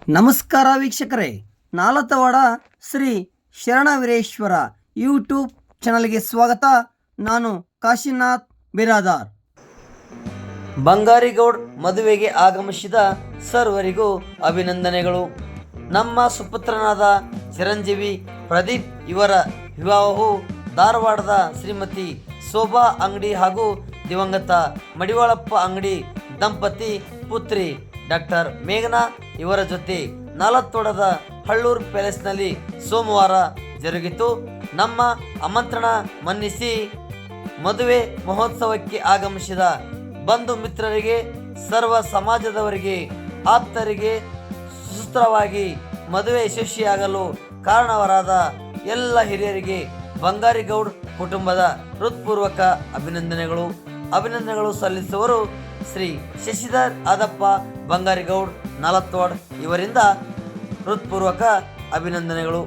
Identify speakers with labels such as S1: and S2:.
S1: ನಮಸ್ಕಾರ ವೀಕ್ಷಕರೇ, ನಾಲತವಾಡ ಶ್ರೀ ಶರಣವೀರೇಶ್ವರ ಯೂಟ್ಯೂಬ್ ಚಾನಲ್ಗೆ ಸ್ವಾಗತ. ನಾನು ಕಾಶಿನಾಥ್ ಬಿರಾದಾರ್. ಬಂಗಾರಿಗೌಡ್ ಮದುವೆಗೆ ಆಗಮಿಸಿದ ಸರ್ವರಿಗೂ ಅಭಿನಂದನೆಗಳು. ನಮ್ಮ ಸುಪುತ್ರನಾದ ಚಿರಂಜೀವಿ ಪ್ರದೀಪ್ ಇವರ ವಿವಾಹವು ಧಾರವಾಡದ ಶ್ರೀಮತಿ ಶೋಭಾ ಅಂಗಡಿ ಹಾಗೂ ದಿವಂಗತ ಮಡಿವಾಳಪ್ಪ ಅಂಗಡಿ ದಂಪತಿ ಪುತ್ರಿ ಡಾಕ್ಟರ್ ಮೇಘನಾ ಇವರ ಜೊತೆ ನಾಲತವಾಡದ ಹಳ್ಳೂರು ಪ್ಯಾಲೇಸ್ನಲ್ಲಿ ಸೋಮವಾರ ಜರುಗಿತು. ನಮ್ಮ ಆಮಂತ್ರಣ ಮನ್ನಿಸಿ ಮದುವೆ ಮಹೋತ್ಸವಕ್ಕೆ ಆಗಮಿಸಿದ ಬಂಧು ಮಿತ್ರರಿಗೆ, ಸರ್ವ ಸಮಾಜದವರಿಗೆ, ಆಪ್ತರಿಗೆ, ಸುಸೂತ್ರವಾಗಿ ಮದುವೆ ಯಶಸ್ವಿಯಾಗಲು ಕಾರಣವರಾದ ಎಲ್ಲ ಹಿರಿಯರಿಗೆ ಬಂಗಾರಿಗೌಡ್ ಕುಟುಂಬದ ಹೃತ್ಪೂರ್ವಕ ಅಭಿನಂದನೆಗಳು ಸಲ್ಲಿಸುವರು ಶ್ರೀ ಶಶಿಧರ್ ಆದಪ್ಪ ಬಂಗಾರಿಗೌಡ್ ನಾಲತವಾಡ್ ಇವರಿಂದ ಹೃತ್ಪೂರ್ವಕ ಅಭಿನಂದನೆಗಳು.